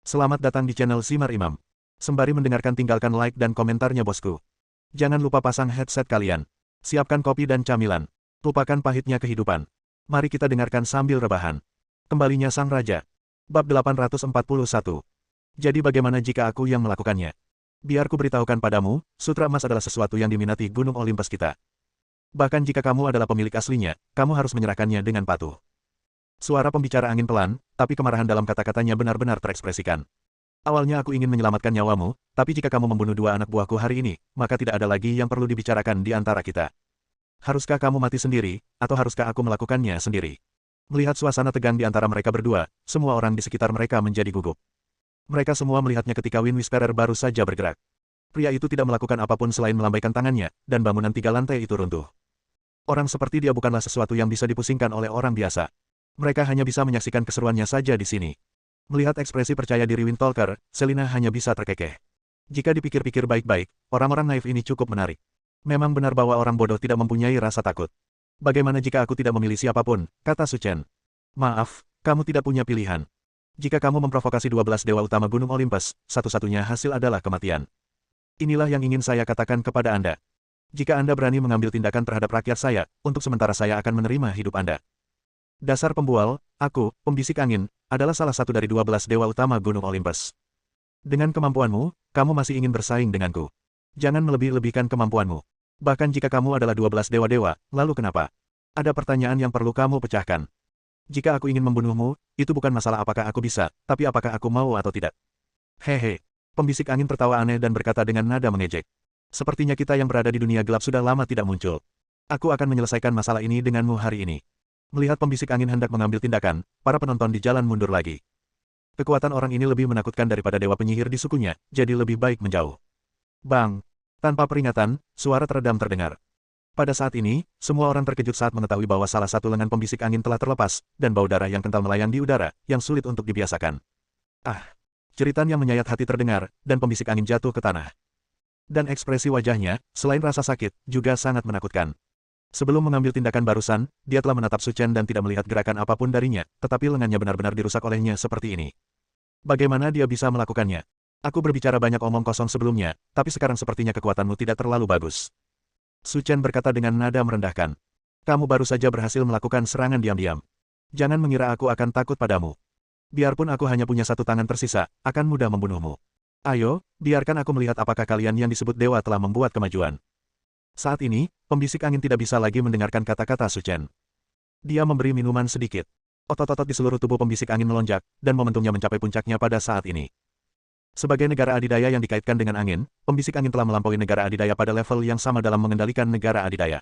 Selamat datang di channel Simar Imam. Sembari mendengarkan tinggalkan like dan komentarnya bosku. Jangan lupa pasang headset kalian. Siapkan kopi dan camilan. Lupakan pahitnya kehidupan. Mari kita dengarkan sambil rebahan. Kembalinya Sang Raja. Bab 841. Jadi bagaimana jika aku yang melakukannya? Biar ku beritahukan padamu, Sutra Emas adalah sesuatu yang diminati Gunung Olympus kita. Bahkan jika kamu adalah pemilik aslinya, kamu harus menyerahkannya dengan patuh. Suara pembicara angin pelan, tapi kemarahan dalam kata-katanya benar-benar terekspresikan. Awalnya aku ingin menyelamatkan nyawamu, tapi jika kamu membunuh dua anak buahku hari ini, maka tidak ada lagi yang perlu dibicarakan di antara kita. Haruskah kamu mati sendiri, atau haruskah aku melakukannya sendiri? Melihat suasana tegang di antara mereka berdua, semua orang di sekitar mereka menjadi gugup. Mereka semua melihatnya ketika Wind Whisperer baru saja bergerak. Pria itu tidak melakukan apapun selain melambaikan tangannya, dan bangunan 3 lantai itu runtuh. Orang seperti dia bukanlah sesuatu yang bisa dipusingkan oleh orang biasa. Mereka hanya bisa menyaksikan keseruannya saja di sini. Melihat ekspresi percaya diri Windtalker, Selina hanya bisa terkekeh. Jika dipikir-pikir baik-baik, orang-orang naif ini cukup menarik. Memang benar bahwa orang bodoh tidak mempunyai rasa takut. Bagaimana jika aku tidak memilih siapapun, kata Su Chen. Maaf, kamu tidak punya pilihan. Jika kamu memprovokasi 12 dewa utama Gunung Olympus, satu-satunya hasil adalah kematian. Inilah yang ingin saya katakan kepada Anda. Jika Anda berani mengambil tindakan terhadap rakyat saya, untuk sementara saya akan menerima hidup Anda. Dasar pembual, aku, pembisik angin, adalah salah satu dari 12 dewa utama Gunung Olympus. Dengan kemampuanmu, kamu masih ingin bersaing denganku. Jangan melebih-lebihkan kemampuanmu. Bahkan jika kamu adalah 12 dewa-dewa, lalu kenapa? Ada pertanyaan yang perlu kamu pecahkan. Jika aku ingin membunuhmu, itu bukan masalah apakah aku bisa, tapi apakah aku mau atau tidak. Hehe. Pembisik angin tertawa aneh dan berkata dengan nada mengejek. Sepertinya kita yang berada di dunia gelap sudah lama tidak muncul. Aku akan menyelesaikan masalah ini denganmu hari ini. Melihat pembisik angin hendak mengambil tindakan, para penonton di jalan mundur lagi. Kekuatan orang ini lebih menakutkan daripada dewa penyihir di sukunya, jadi lebih baik menjauh. Bang! Tanpa peringatan, suara teredam terdengar. Pada saat ini, semua orang terkejut saat mengetahui bahwa salah satu lengan pembisik angin telah terlepas, dan bau darah yang kental melayang di udara, yang sulit untuk dibiasakan. Ah! Jeritan yang menyayat hati terdengar, dan pembisik angin jatuh ke tanah. Dan ekspresi wajahnya, selain rasa sakit, juga sangat menakutkan. Sebelum mengambil tindakan barusan, dia telah menatap Su Chen dan tidak melihat gerakan apapun darinya, tetapi lengannya benar-benar dirusak olehnya seperti ini. Bagaimana dia bisa melakukannya? Aku berbicara banyak omong kosong sebelumnya, tapi sekarang sepertinya kekuatanmu tidak terlalu bagus. Su Chen berkata dengan nada merendahkan. Kamu baru saja berhasil melakukan serangan diam-diam. Jangan mengira aku akan takut padamu. Biarpun aku hanya punya satu tangan tersisa, akan mudah membunuhmu. Ayo, biarkan aku melihat apakah kalian yang disebut dewa telah membuat kemajuan. Saat ini, pembisik angin tidak bisa lagi mendengarkan kata-kata Su Chen. Dia memberi minuman sedikit. Otot-otot di seluruh tubuh pembisik angin melonjak, dan momentumnya mencapai puncaknya pada saat ini. Sebagai negara adidaya yang dikaitkan dengan angin, pembisik angin telah melampaui negara adidaya pada level yang sama dalam mengendalikan negara adidaya.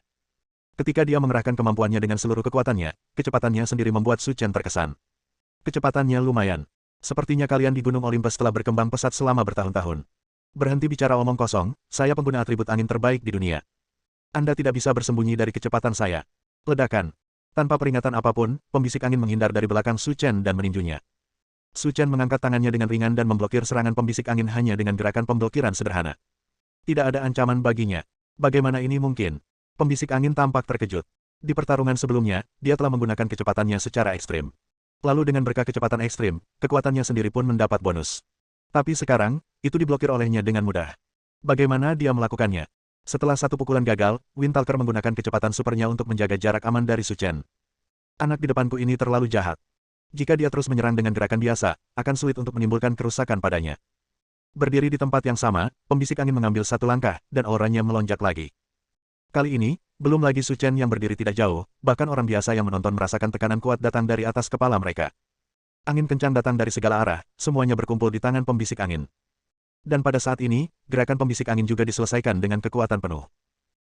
Ketika dia mengerahkan kemampuannya dengan seluruh kekuatannya, kecepatannya sendiri membuat Su Chen terkesan. Kecepatannya lumayan. Sepertinya kalian di Gunung Olympus telah berkembang pesat selama bertahun-tahun. Berhenti bicara omong kosong, saya pengguna atribut angin terbaik di dunia. Anda tidak bisa bersembunyi dari kecepatan saya. Ledakan. Tanpa peringatan apapun, pembisik angin menghindar dari belakang Su Chen dan meninjunya. Su Chen mengangkat tangannya dengan ringan dan memblokir serangan pembisik angin hanya dengan gerakan pemblokiran sederhana. Tidak ada ancaman baginya. Bagaimana ini mungkin? Pembisik angin tampak terkejut. Di pertarungan sebelumnya, dia telah menggunakan kecepatannya secara ekstrim. Lalu dengan berkah kecepatan ekstrim, kekuatannya sendiri pun mendapat bonus. Tapi sekarang, itu diblokir olehnya dengan mudah. Bagaimana dia melakukannya? Setelah satu pukulan gagal, Windtalker menggunakan kecepatan supernya untuk menjaga jarak aman dari Su Chen. Anak di depanku ini terlalu jahat. Jika dia terus menyerang dengan gerakan biasa, akan sulit untuk menimbulkan kerusakan padanya. Berdiri di tempat yang sama, pembisik angin mengambil satu langkah, dan auranya melonjak lagi. Kali ini, belum lagi Su Chen yang berdiri tidak jauh, bahkan orang biasa yang menonton merasakan tekanan kuat datang dari atas kepala mereka. Angin kencang datang dari segala arah, semuanya berkumpul di tangan pembisik angin. Dan pada saat ini, gerakan pembisik angin juga diselesaikan dengan kekuatan penuh.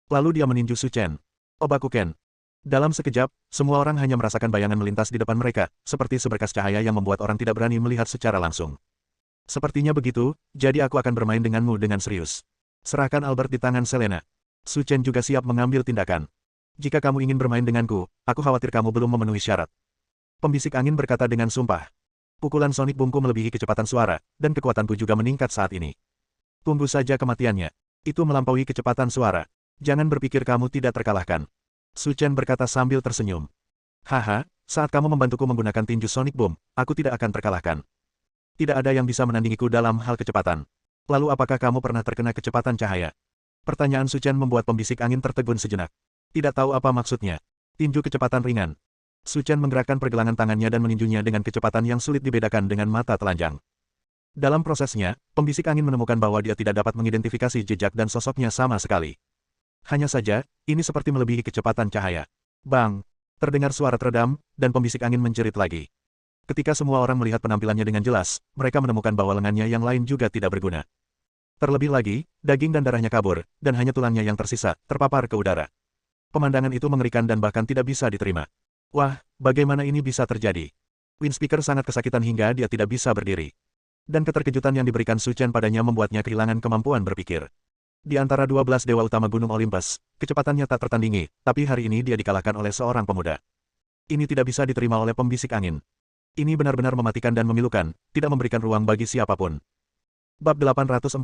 Lalu dia meninju Su Chen. Obakuken. Dalam sekejap, semua orang hanya merasakan bayangan melintas di depan mereka, seperti seberkas cahaya yang membuat orang tidak berani melihat secara langsung. Sepertinya begitu, jadi aku akan bermain denganmu dengan serius. Serahkan Albert di tangan Selena. Su Chen juga siap mengambil tindakan. Jika kamu ingin bermain denganku, aku khawatir kamu belum memenuhi syarat. Pembisik angin berkata dengan sumpah. Pukulan Sonic Boomku melebihi kecepatan suara, dan kekuatanku juga meningkat saat ini. Tunggu saja kematiannya. Itu melampaui kecepatan suara. Jangan berpikir kamu tidak terkalahkan. Su Chen berkata sambil tersenyum. Haha, saat kamu membantuku menggunakan tinju Sonic Boom, aku tidak akan terkalahkan. Tidak ada yang bisa menandingiku dalam hal kecepatan. Lalu apakah kamu pernah terkena kecepatan cahaya? Pertanyaan Su Chen membuat pembisik angin tertegun sejenak. Tidak tahu apa maksudnya. Tinju kecepatan ringan. Su Chen menggerakkan pergelangan tangannya dan meninjunya dengan kecepatan yang sulit dibedakan dengan mata telanjang. Dalam prosesnya, pembisik angin menemukan bahwa dia tidak dapat mengidentifikasi jejak dan sosoknya sama sekali. Hanya saja, ini seperti melebihi kecepatan cahaya. Bang! Terdengar suara teredam, dan pembisik angin menjerit lagi. Ketika semua orang melihat penampilannya dengan jelas, mereka menemukan bahwa lengannya yang lain juga tidak berguna. Terlebih lagi, daging dan darahnya kabur, dan hanya tulangnya yang tersisa, terpapar ke udara. Pemandangan itu mengerikan dan bahkan tidak bisa diterima. Wah, bagaimana ini bisa terjadi? Wind Speaker sangat kesakitan hingga dia tidak bisa berdiri. Dan keterkejutan yang diberikan Su Chen padanya membuatnya kehilangan kemampuan berpikir. Di antara 12 dewa utama Gunung Olympus, kecepatannya tak tertandingi, tapi hari ini dia dikalahkan oleh seorang pemuda. Ini tidak bisa diterima oleh pembisik angin. Ini benar-benar mematikan dan memilukan, tidak memberikan ruang bagi siapapun. Bab 842.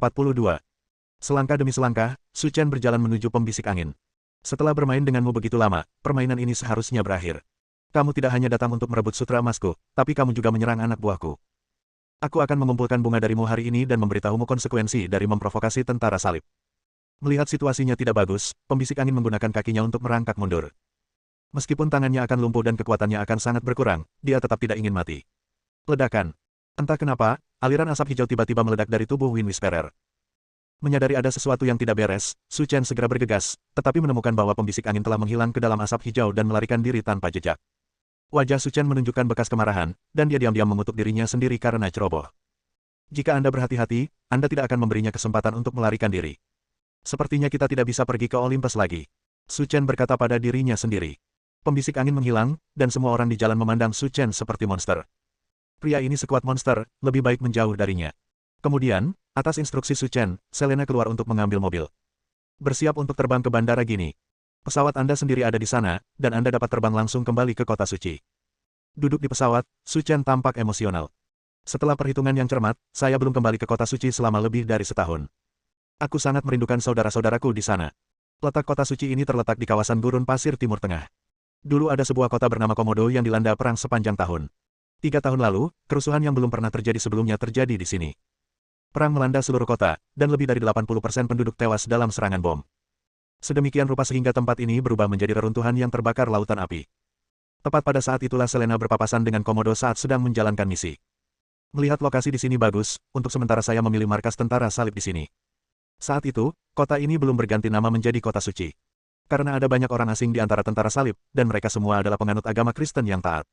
Selangkah demi selangkah, Su Chen berjalan menuju pembisik angin. Setelah bermain denganmu begitu lama, permainan ini seharusnya berakhir. Kamu tidak hanya datang untuk merebut sutra emasku, tapi kamu juga menyerang anak buahku. Aku akan mengumpulkan bunga darimu hari ini dan memberitahumu konsekuensi dari memprovokasi tentara salib. Melihat situasinya tidak bagus, pembisik angin menggunakan kakinya untuk merangkak mundur. Meskipun tangannya akan lumpuh dan kekuatannya akan sangat berkurang, dia tetap tidak ingin mati. Ledakan. Entah kenapa, aliran asap hijau tiba-tiba meledak dari tubuh Wind Whisperer. Menyadari ada sesuatu yang tidak beres, Su Chen segera bergegas, tetapi menemukan bahwa pembisik angin telah menghilang ke dalam asap hijau dan melarikan diri tanpa jejak. Wajah Su Chen menunjukkan bekas kemarahan, dan dia diam-diam mengutuk dirinya sendiri karena ceroboh. Jika Anda berhati-hati, Anda tidak akan memberinya kesempatan untuk melarikan diri. Sepertinya kita tidak bisa pergi ke Olympus lagi. Su Chen berkata pada dirinya sendiri. Pembisik angin menghilang, dan semua orang di jalan memandang Su Chen seperti monster. Pria ini sekuat monster, lebih baik menjauh darinya. Kemudian, atas instruksi Su Chen, Selena keluar untuk mengambil mobil. Bersiap untuk terbang ke bandara Gini. Pesawat Anda sendiri ada di sana, dan Anda dapat terbang langsung kembali ke kota suci. Duduk di pesawat, Su Chen tampak emosional. Setelah perhitungan yang cermat, saya belum kembali ke kota suci selama lebih dari setahun. Aku sangat merindukan saudara-saudaraku di sana. Letak kota suci ini terletak di kawasan gurun pasir Timur Tengah. Dulu ada sebuah kota bernama Komodo yang dilanda perang sepanjang tahun. 3 tahun lalu, kerusuhan yang belum pernah terjadi sebelumnya terjadi di sini. Perang melanda seluruh kota, dan lebih dari 80% penduduk tewas dalam serangan bom. Sedemikian rupa sehingga tempat ini berubah menjadi reruntuhan yang terbakar lautan api. Tepat pada saat itulah Selena berpapasan dengan Komodo saat sedang menjalankan misi. Melihat lokasi di sini bagus, untuk sementara saya memilih markas tentara salib di sini. Saat itu, kota ini belum berganti nama menjadi kota suci. Karena ada banyak orang asing di antara tentara salib, dan mereka semua adalah penganut agama Kristen yang taat.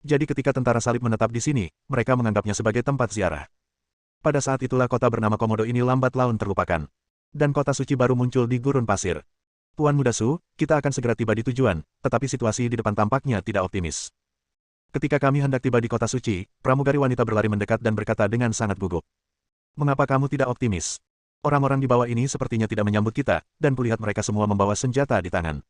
Jadi ketika tentara salib menetap di sini, mereka menganggapnya sebagai tempat ziarah. Pada saat itulah kota bernama Komodo ini lambat laun terlupakan. Dan kota suci baru muncul di gurun pasir. Tuan Muda Su, kita akan segera tiba di tujuan, tetapi situasi di depan tampaknya tidak optimis. Ketika kami hendak tiba di kota suci, pramugari wanita berlari mendekat dan berkata dengan sangat gugup. Mengapa kamu tidak optimis? Orang-orang di bawah ini sepertinya tidak menyambut kita, dan kulihat mereka semua membawa senjata di tangan.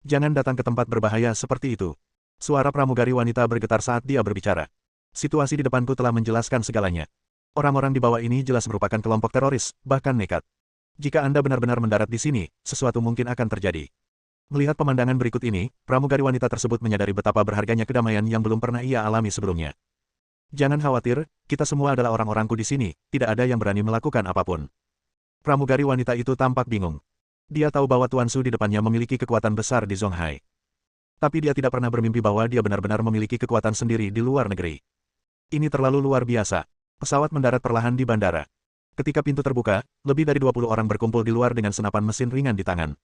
Jangan datang ke tempat berbahaya seperti itu. Suara pramugari wanita bergetar saat dia berbicara. Situasi di depanku telah menjelaskan segalanya. Orang-orang di bawah ini jelas merupakan kelompok teroris, bahkan nekat. Jika Anda benar-benar mendarat di sini, sesuatu mungkin akan terjadi. Melihat pemandangan berikut ini, pramugari wanita tersebut menyadari betapa berharganya kedamaian yang belum pernah ia alami sebelumnya. Jangan khawatir, kita semua adalah orang-orangku di sini, tidak ada yang berani melakukan apapun. Pramugari wanita itu tampak bingung. Dia tahu bahwa Tuan Su di depannya memiliki kekuatan besar di Zonghai. Tapi dia tidak pernah bermimpi bahwa dia benar-benar memiliki kekuatan sendiri di luar negeri. Ini terlalu luar biasa. Pesawat mendarat perlahan di bandara. Ketika pintu terbuka, lebih dari 20 orang berkumpul di luar dengan senapan mesin ringan di tangan.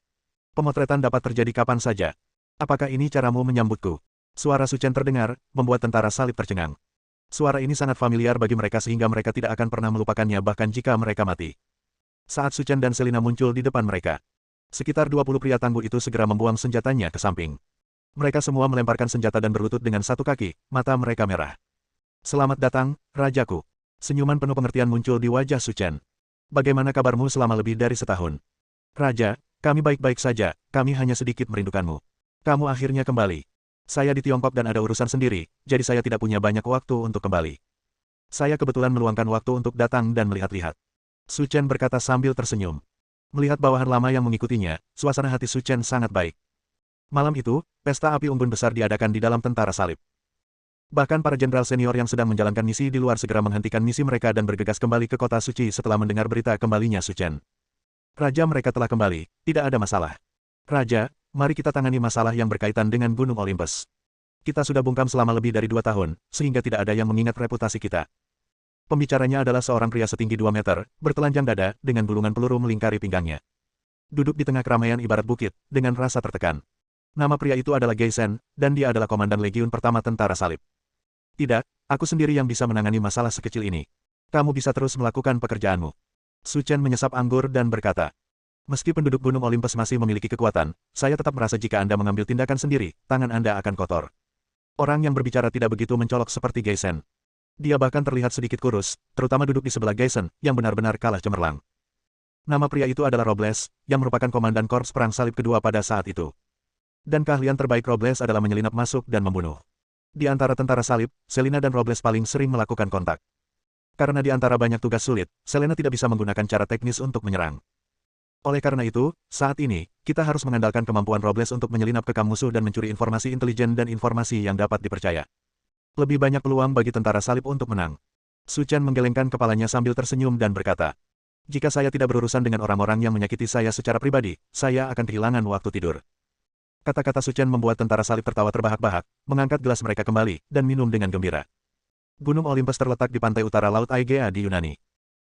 Pemotretan dapat terjadi kapan saja. Apakah ini caramu menyambutku? Suara Su Chen terdengar, membuat tentara salib tercengang. Suara ini sangat familiar bagi mereka sehingga mereka tidak akan pernah melupakannya bahkan jika mereka mati. Saat Su Chen dan Selina muncul di depan mereka. Sekitar 20 pria tangguh itu segera membuang senjatanya ke samping. Mereka semua melemparkan senjata dan berlutut dengan satu kaki, mata mereka merah. Selamat datang, Rajaku. Senyuman penuh pengertian muncul di wajah Su Chen. Bagaimana kabarmu selama lebih dari setahun? Raja, kami baik-baik saja, kami hanya sedikit merindukanmu. Kamu akhirnya kembali. Saya di Tiongkok dan ada urusan sendiri, jadi saya tidak punya banyak waktu untuk kembali. Saya kebetulan meluangkan waktu untuk datang dan melihat-lihat. Su Chen berkata sambil tersenyum. Melihat bawahan lama yang mengikutinya, suasana hati Su Chen sangat baik. Malam itu, pesta api unggun besar diadakan di dalam tentara salib. Bahkan para jenderal senior yang sedang menjalankan misi di luar segera menghentikan misi mereka dan bergegas kembali ke kota suci setelah mendengar berita kembalinya Su Chen. Raja mereka telah kembali, tidak ada masalah. Raja, mari kita tangani masalah yang berkaitan dengan Gunung Olympus. Kita sudah bungkam selama lebih dari 2 tahun, sehingga tidak ada yang mengingat reputasi kita. Pembicaranya adalah seorang pria setinggi 2 meter, bertelanjang dada, dengan bulungan peluru melingkari pinggangnya. Duduk di tengah keramaian ibarat bukit, dengan rasa tertekan. Nama pria itu adalah Gei Shen, dan dia adalah komandan Legiun Pertama Tentara Salib. Tidak, aku sendiri yang bisa menangani masalah sekecil ini. Kamu bisa terus melakukan pekerjaanmu. Su Chen menyesap anggur dan berkata, meski penduduk Gunung Olympus masih memiliki kekuatan, saya tetap merasa jika Anda mengambil tindakan sendiri, tangan Anda akan kotor. Orang yang berbicara tidak begitu mencolok seperti Gei Shen. Dia bahkan terlihat sedikit kurus, terutama duduk di sebelah Gei Shen, yang benar-benar kalah cemerlang. Nama pria itu adalah Robles, yang merupakan komandan Korps Perang Salib kedua pada saat itu. Dan keahlian terbaik Robles adalah menyelinap masuk dan membunuh. Di antara tentara salib, Selena dan Robles paling sering melakukan kontak. Karena di antara banyak tugas sulit, Selena tidak bisa menggunakan cara teknis untuk menyerang. Oleh karena itu, saat ini, kita harus mengandalkan kemampuan Robles untuk menyelinap ke kamp musuh dan mencuri informasi intelijen dan informasi yang dapat dipercaya. Lebih banyak peluang bagi tentara salib untuk menang. Su Chen menggelengkan kepalanya sambil tersenyum dan berkata, jika saya tidak berurusan dengan orang-orang yang menyakiti saya secara pribadi, saya akan kehilangan waktu tidur. Kata-kata Su Chen membuat tentara salib tertawa terbahak-bahak, mengangkat gelas mereka kembali, dan minum dengan gembira. Gunung Olympus terletak di pantai utara Laut Aegea di Yunani.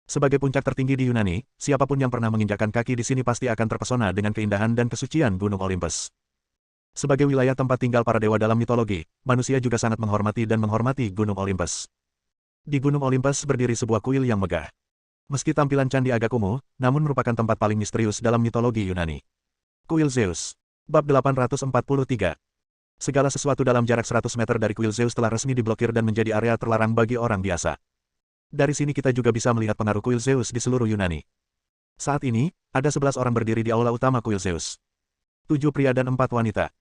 Sebagai puncak tertinggi di Yunani, siapapun yang pernah menginjakkan kaki di sini pasti akan terpesona dengan keindahan dan kesucian Gunung Olympus. Sebagai wilayah tempat tinggal para dewa dalam mitologi, manusia juga sangat menghormati Gunung Olympus. Di Gunung Olympus berdiri sebuah kuil yang megah. Meski tampilan candi agak kumuh, namun merupakan tempat paling misterius dalam mitologi Yunani. Kuil Zeus. Bab 843. Segala sesuatu dalam jarak 100 meter dari kuil Zeus telah resmi diblokir dan menjadi area terlarang bagi orang biasa. Dari sini kita juga bisa melihat pengaruh kuil Zeus di seluruh Yunani. Saat ini, ada 11 orang berdiri di aula utama kuil Zeus. 7 pria dan 4 wanita.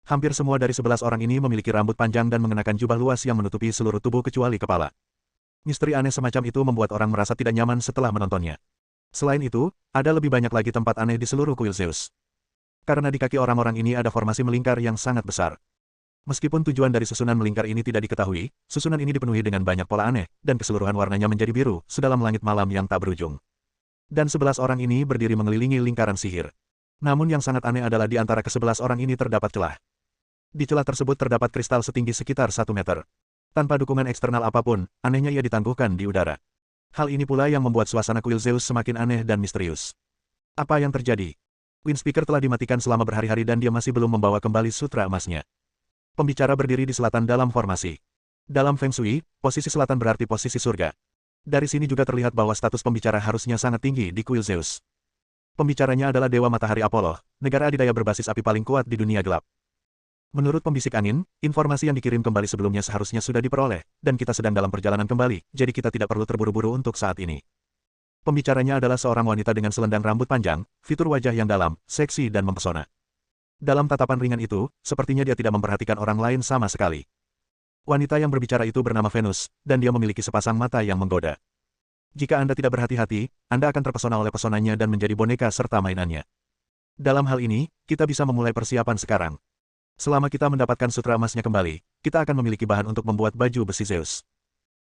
Hampir semua dari 11 orang ini memiliki rambut panjang dan mengenakan jubah luas yang menutupi seluruh tubuh kecuali kepala. Misteri aneh semacam itu membuat orang merasa tidak nyaman setelah menontonnya. Selain itu, ada lebih banyak lagi tempat aneh di seluruh kuil Zeus. Karena di kaki orang-orang ini ada formasi melingkar yang sangat besar. Meskipun tujuan dari susunan melingkar ini tidak diketahui, susunan ini dipenuhi dengan banyak pola aneh, dan keseluruhan warnanya menjadi biru, sedalam langit malam yang tak berujung. Dan 11 orang ini berdiri mengelilingi lingkaran sihir. Namun yang sangat aneh adalah di antara ke-11 orang ini terdapat celah. Di celah tersebut terdapat kristal setinggi sekitar 1 meter. Tanpa dukungan eksternal apapun, anehnya ia ditangguhkan di udara. Hal ini pula yang membuat suasana kuil Zeus semakin aneh dan misterius. Apa yang terjadi? Wind Speaker telah dimatikan selama berhari-hari dan dia masih belum membawa kembali sutra emasnya. Pembicara berdiri di selatan dalam formasi. Dalam Feng Shui, posisi selatan berarti posisi surga. Dari sini juga terlihat bahwa status pembicara harusnya sangat tinggi di kuil Zeus. Pembicaranya adalah Dewa Matahari Apollo, negara adidaya berbasis api paling kuat di dunia gelap. Menurut pembisik angin, informasi yang dikirim kembali sebelumnya seharusnya sudah diperoleh, dan kita sedang dalam perjalanan kembali, jadi kita tidak perlu terburu-buru untuk saat ini. Pembicaranya adalah seorang wanita dengan selendang rambut panjang, fitur wajah yang dalam, seksi dan mempesona. Dalam tatapan ringan itu, sepertinya dia tidak memperhatikan orang lain sama sekali. Wanita yang berbicara itu bernama Venus, dan dia memiliki sepasang mata yang menggoda. Jika Anda tidak berhati-hati, Anda akan terpesona oleh pesonanya dan menjadi boneka serta mainannya. Dalam hal ini, kita bisa memulai persiapan sekarang. Selama kita mendapatkan sutra emasnya kembali, kita akan memiliki bahan untuk membuat baju besi Zeus.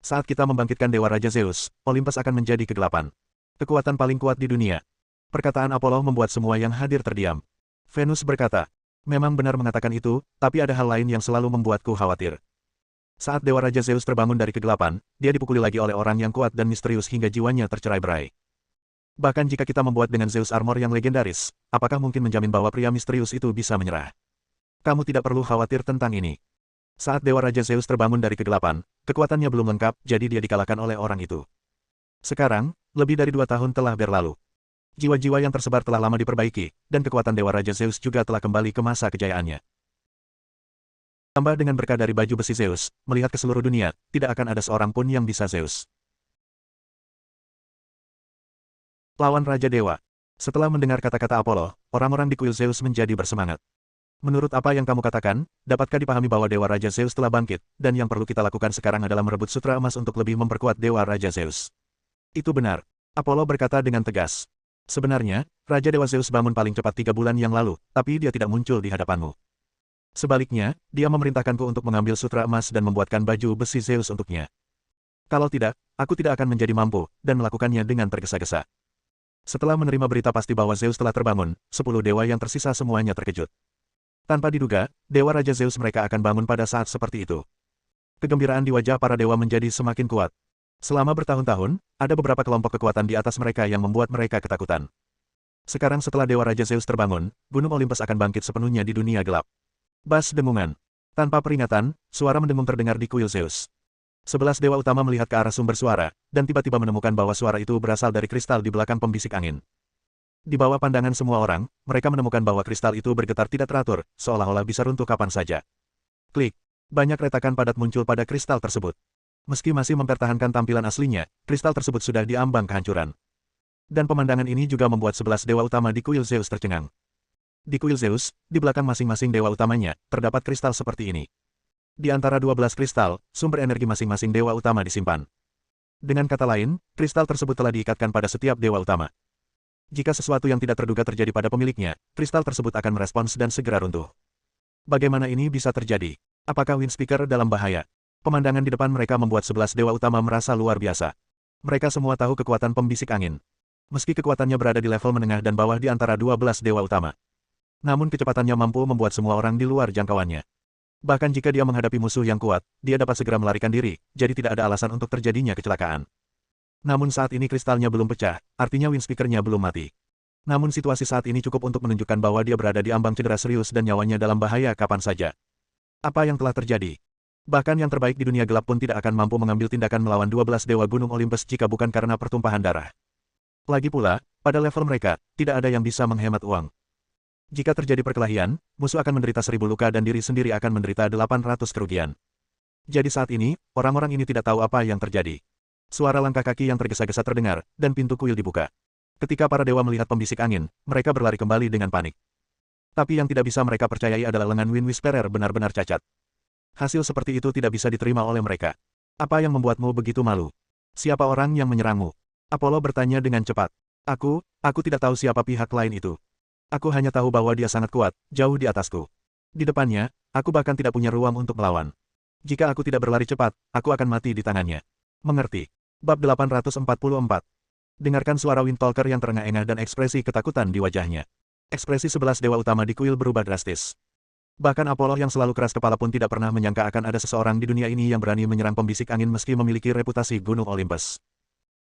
Saat kita membangkitkan Dewa Raja Zeus, Olympus akan menjadi kegelapan. Kekuatan paling kuat di dunia. Perkataan Apollo membuat semua yang hadir terdiam. Venus berkata, memang benar mengatakan itu, tapi ada hal lain yang selalu membuatku khawatir. Saat Dewa Raja Zeus terbangun dari kegelapan, dia dipukuli lagi oleh orang yang kuat dan misterius hingga jiwanya tercerai-berai. Bahkan jika kita membuat dengan Zeus armor yang legendaris, apakah mungkin menjamin bahwa pria misterius itu bisa menyerah? Kamu tidak perlu khawatir tentang ini. Saat Dewa Raja Zeus terbangun dari kegelapan, kekuatannya belum lengkap, jadi dia dikalahkan oleh orang itu. Sekarang, lebih dari 2 tahun telah berlalu. Jiwa-jiwa yang tersebar telah lama diperbaiki, dan kekuatan Dewa Raja Zeus juga telah kembali ke masa kejayaannya. Tambah dengan berkah dari baju besi Zeus, melihat ke seluruh dunia, tidak akan ada seorang pun yang bisa Zeus lawan Raja Dewa. Setelah mendengar kata-kata Apollo, orang-orang di kuil Zeus menjadi bersemangat. Menurut apa yang kamu katakan, dapatkah dipahami bahwa Dewa Raja Zeus telah bangkit, dan yang perlu kita lakukan sekarang adalah merebut sutra emas untuk lebih memperkuat Dewa Raja Zeus? Itu benar. Apollo berkata dengan tegas. Sebenarnya, Raja Dewa Zeus bangun paling cepat 3 bulan yang lalu, tapi dia tidak muncul di hadapanmu. Sebaliknya, dia memerintahkanku untuk mengambil sutra emas dan membuatkan baju besi Zeus untuknya. Kalau tidak, aku tidak akan menjadi mampu, dan melakukannya dengan tergesa-gesa. Setelah menerima berita pasti bahwa Zeus telah terbangun, 10 dewa yang tersisa semuanya terkejut. Tanpa diduga, Dewa Raja Zeus mereka akan bangun pada saat seperti itu. Kegembiraan di wajah para dewa menjadi semakin kuat. Selama bertahun-tahun, ada beberapa kelompok kekuatan di atas mereka yang membuat mereka ketakutan. Sekarang setelah Dewa Raja Zeus terbangun, Gunung Olympus akan bangkit sepenuhnya di dunia gelap. Bas dengungan. Tanpa peringatan, suara mendengung terdengar di kuil Zeus. 11 dewa utama melihat ke arah sumber suara, dan tiba-tiba menemukan bahwa suara itu berasal dari kristal di belakang pembisik angin. Di bawah pandangan semua orang, mereka menemukan bahwa kristal itu bergetar tidak teratur, seolah-olah bisa runtuh kapan saja. Klik. Banyak retakan padat muncul pada kristal tersebut. Meski masih mempertahankan tampilan aslinya, kristal tersebut sudah diambang kehancuran. Dan pemandangan ini juga membuat 11 dewa utama di kuil Zeus tercengang. Di kuil Zeus, di belakang masing-masing dewa utamanya, terdapat kristal seperti ini. Di antara 12 kristal, sumber energi masing-masing dewa utama disimpan. Dengan kata lain, kristal tersebut telah diikatkan pada setiap dewa utama. Jika sesuatu yang tidak terduga terjadi pada pemiliknya, kristal tersebut akan merespons dan segera runtuh. Bagaimana ini bisa terjadi? Apakah Wind Speaker dalam bahaya? Pemandangan di depan mereka membuat 11 dewa utama merasa luar biasa. Mereka semua tahu kekuatan pembisik angin. Meski kekuatannya berada di level menengah dan bawah di antara 12 dewa utama. Namun kecepatannya mampu membuat semua orang di luar jangkauannya. Bahkan jika dia menghadapi musuh yang kuat, dia dapat segera melarikan diri, jadi tidak ada alasan untuk terjadinya kecelakaan. Namun saat ini kristalnya belum pecah, artinya Wind Speaker-nya belum mati. Namun situasi saat ini cukup untuk menunjukkan bahwa dia berada di ambang cedera serius dan nyawanya dalam bahaya kapan saja. Apa yang telah terjadi? Bahkan yang terbaik di dunia gelap pun tidak akan mampu mengambil tindakan melawan 12 dewa Gunung Olympus jika bukan karena pertumpahan darah. Lagi pula, pada level mereka, tidak ada yang bisa menghemat uang. Jika terjadi perkelahian, musuh akan menderita 1000 luka dan diri sendiri akan menderita 800 kerugian. Jadi saat ini, orang-orang ini tidak tahu apa yang terjadi. Suara langkah kaki yang tergesa-gesa terdengar, dan pintu kuil dibuka. Ketika para dewa melihat pembisik angin, mereka berlari kembali dengan panik. Tapi yang tidak bisa mereka percayai adalah lengan Wind Whisperer benar-benar cacat. Hasil seperti itu tidak bisa diterima oleh mereka. Apa yang membuatmu begitu malu? Siapa orang yang menyerangmu? Apollo bertanya dengan cepat. Aku tidak tahu siapa pihak lain itu. Aku hanya tahu bahwa dia sangat kuat, jauh di atasku. Di depannya, aku bahkan tidak punya ruang untuk melawan. Jika aku tidak berlari cepat, aku akan mati di tangannya. Mengerti. Bab 844. Dengarkan suara Wind Talker yang terengah-engah dan ekspresi ketakutan di wajahnya. Ekspresi 11 dewa utama di kuil berubah drastis. Bahkan Apollo yang selalu keras kepala pun tidak pernah menyangka akan ada seseorang di dunia ini yang berani menyerang pembisik angin meski memiliki reputasi Gunung Olympus.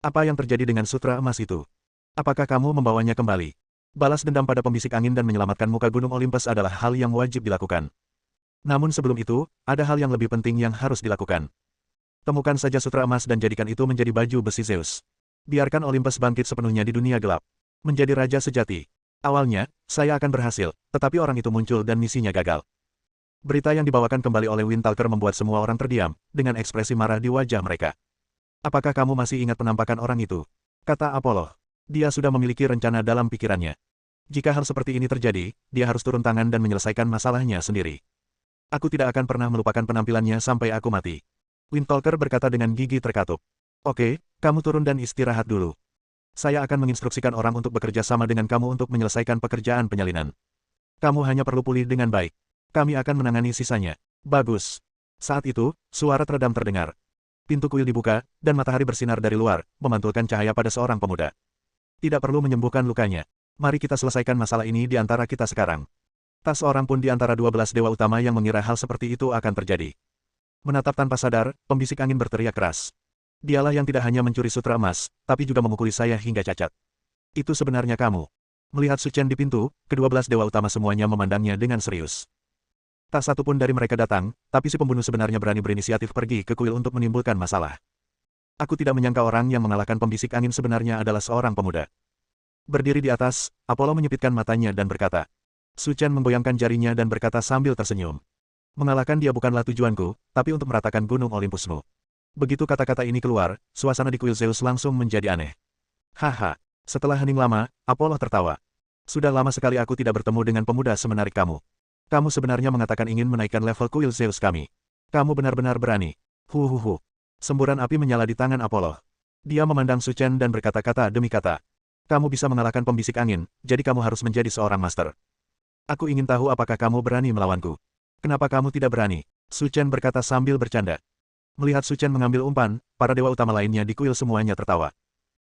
Apa yang terjadi dengan sutra emas itu? Apakah kamu membawanya kembali? Balas dendam pada pembisik angin dan menyelamatkan muka Gunung Olympus adalah hal yang wajib dilakukan. Namun sebelum itu, ada hal yang lebih penting yang harus dilakukan. Temukan saja sutra emas dan jadikan itu menjadi baju besi Zeus. Biarkan Olympus bangkit sepenuhnya di dunia gelap. Menjadi raja sejati. Awalnya, saya akan berhasil, tetapi orang itu muncul dan misinya gagal. Berita yang dibawakan kembali oleh Wind Talker membuat semua orang terdiam, dengan ekspresi marah di wajah mereka. Apakah kamu masih ingat penampakan orang itu? Kata Apollo. Dia sudah memiliki rencana dalam pikirannya. Jika hal seperti ini terjadi, dia harus turun tangan dan menyelesaikan masalahnya sendiri. Aku tidak akan pernah melupakan penampilannya sampai aku mati. Wind Talker berkata dengan gigi terkatup. Oke, kamu turun dan istirahat dulu. Saya akan menginstruksikan orang untuk bekerja sama dengan kamu untuk menyelesaikan pekerjaan penyalinan. Kamu hanya perlu pulih dengan baik. Kami akan menangani sisanya. Bagus. Saat itu, suara teredam terdengar. Pintu kuil dibuka, dan matahari bersinar dari luar, memantulkan cahaya pada seorang pemuda. Tidak perlu menyembuhkan lukanya. Mari kita selesaikan masalah ini di antara kita sekarang. Tak seorang pun di antara 12 dewa utama yang mengira hal seperti itu akan terjadi. Menatap tanpa sadar, pembisik angin berteriak keras. Dialah yang tidak hanya mencuri sutra emas, tapi juga memukuli saya hingga cacat. Itu sebenarnya kamu. Melihat Su Chen di pintu, ke-12 dewa utama semuanya memandangnya dengan serius. Tak satu pun dari mereka datang, tapi si pembunuh sebenarnya berani berinisiatif pergi ke kuil untuk menimbulkan masalah. Aku tidak menyangka orang yang mengalahkan pembisik angin sebenarnya adalah seorang pemuda. Berdiri di atas, Apollo menyipitkan matanya dan berkata. Su Chen menggoyangkan jarinya dan berkata sambil tersenyum. Mengalahkan dia bukanlah tujuanku, tapi untuk meratakan gunung Olympusmu. Begitu kata-kata ini keluar, suasana di kuil Zeus langsung menjadi aneh. Haha, setelah hening lama, Apollo tertawa. Sudah lama sekali aku tidak bertemu dengan pemuda semenarik kamu. Kamu sebenarnya mengatakan ingin menaikkan level kuil Zeus kami. Kamu benar-benar berani. Huhuhu. Semburan api menyala di tangan Apollo. Dia memandang Su Chen dan berkata-kata demi kata. Kamu bisa mengalahkan pembisik angin, jadi kamu harus menjadi seorang master. Aku ingin tahu apakah kamu berani melawanku. Kenapa kamu tidak berani? Su Chen berkata sambil bercanda. Melihat Su Chen mengambil umpan, para dewa utama lainnya di kuil semuanya tertawa.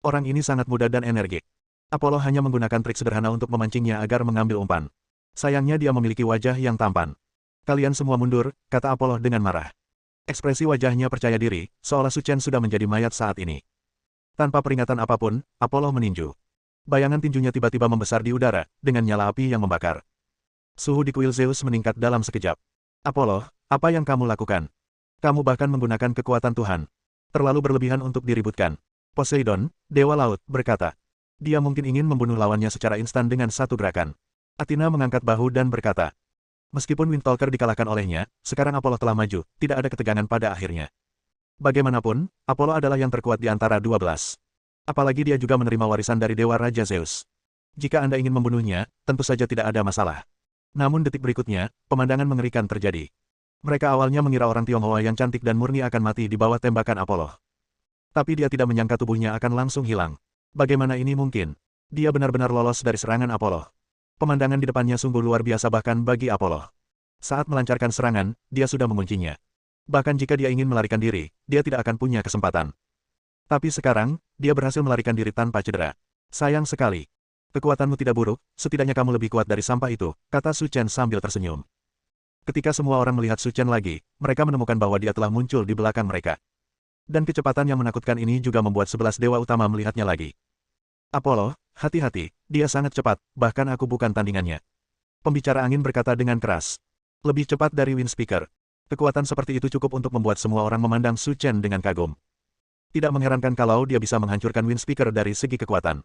Orang ini sangat muda dan energik. Apollo hanya menggunakan trik sederhana untuk memancingnya agar mengambil umpan. Sayangnya dia memiliki wajah yang tampan. Kalian semua mundur, kata Apollo dengan marah. Ekspresi wajahnya percaya diri, seolah Su Chen sudah menjadi mayat saat ini. Tanpa peringatan apapun, Apollo meninju. Bayangan tinjunya tiba-tiba membesar di udara, dengan nyala api yang membakar. Suhu di kuil Zeus meningkat dalam sekejap. Apollo, apa yang kamu lakukan? Kamu bahkan menggunakan kekuatan Tuhan. Terlalu berlebihan untuk diributkan. Poseidon, Dewa Laut, berkata. Dia mungkin ingin membunuh lawannya secara instan dengan satu gerakan. Athena mengangkat bahu dan berkata. Meskipun Windtalker dikalahkan olehnya, sekarang Apollo telah maju, tidak ada ketegangan pada akhirnya. Bagaimanapun, Apollo adalah yang terkuat di antara 12. Apalagi dia juga menerima warisan dari Dewa Raja Zeus. Jika Anda ingin membunuhnya, tentu saja tidak ada masalah. Namun detik berikutnya, pemandangan mengerikan terjadi. Mereka awalnya mengira orang Tionghoa yang cantik dan murni akan mati di bawah tembakan Apollo. Tapi dia tidak menyangka tubuhnya akan langsung hilang. Bagaimana ini mungkin? Dia benar-benar lolos dari serangan Apollo. Pemandangan di depannya sungguh luar biasa bahkan bagi Apollo. Saat melancarkan serangan, dia sudah menguncinya. Bahkan jika dia ingin melarikan diri, dia tidak akan punya kesempatan. Tapi sekarang, dia berhasil melarikan diri tanpa cedera. Sayang sekali. Kekuatanmu tidak buruk, setidaknya kamu lebih kuat dari sampah itu, kata Su Chen sambil tersenyum. Ketika semua orang melihat Su Chen lagi, mereka menemukan bahwa dia telah muncul di belakang mereka. Dan kecepatan yang menakutkan ini juga membuat 11 dewa utama melihatnya lagi. Apollo, hati-hati, dia sangat cepat, bahkan aku bukan tandingannya. Pembicara angin berkata dengan keras. Lebih cepat dari Wind Speaker. Kekuatan seperti itu cukup untuk membuat semua orang memandang Su Chen dengan kagum. Tidak mengherankan kalau dia bisa menghancurkan Wind Speaker dari segi kekuatan.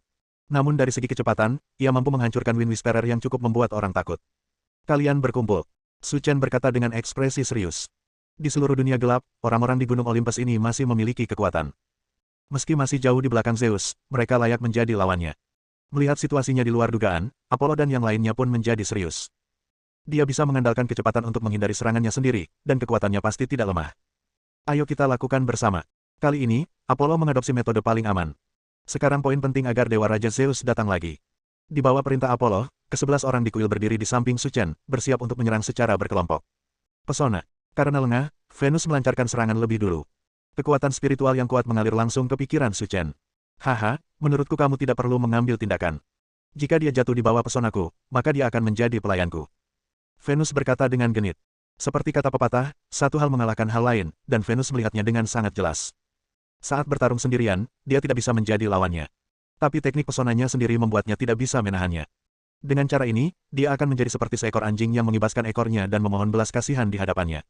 Namun dari segi kecepatan, ia mampu menghancurkan Wind Whisperer yang cukup membuat orang takut. Kalian berkumpul. Su Chen berkata dengan ekspresi serius. Di seluruh dunia gelap, orang-orang di Gunung Olympus ini masih memiliki kekuatan. Meski masih jauh di belakang Zeus, mereka layak menjadi lawannya. Melihat situasinya di luar dugaan, Apollo dan yang lainnya pun menjadi serius. Dia bisa mengandalkan kecepatan untuk menghindari serangannya sendiri, dan kekuatannya pasti tidak lemah. Ayo kita lakukan bersama. Kali ini, Apollo mengadopsi metode paling aman. Sekarang poin penting agar Dewa Raja Zeus datang lagi. Di bawah perintah Apollo, ke-11 orang di kuil berdiri di samping Su Chen, bersiap untuk menyerang secara berkelompok. Pesona. Karena lengah, Venus melancarkan serangan lebih dulu. Kekuatan spiritual yang kuat mengalir langsung ke pikiran Su Chen. Haha, menurutku kamu tidak perlu mengambil tindakan. Jika dia jatuh di bawah pesonaku, maka dia akan menjadi pelayanku. Venus berkata dengan genit. Seperti kata pepatah, satu hal mengalahkan hal lain, dan Venus melihatnya dengan sangat jelas. Saat bertarung sendirian, dia tidak bisa menjadi lawannya. Tapi teknik pesonanya sendiri membuatnya tidak bisa menahannya. Dengan cara ini, dia akan menjadi seperti seekor anjing yang mengibaskan ekornya dan memohon belas kasihan di hadapannya.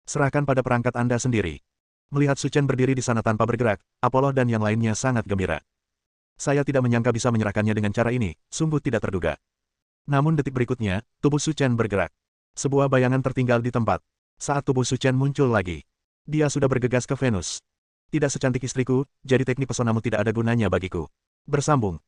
Serahkan pada perangkat Anda sendiri. Melihat Su Chen berdiri di sana tanpa bergerak, Apollo dan yang lainnya sangat gembira. Saya tidak menyangka bisa menyerahkannya dengan cara ini, sungguh tidak terduga. Namun detik berikutnya, tubuh Su Chen bergerak. Sebuah bayangan tertinggal di tempat. Saat tubuh Su Chen muncul lagi, dia sudah bergegas ke Venus. Tidak secantik istriku, jadi teknik pesonamu tidak ada gunanya bagiku. Bersambung.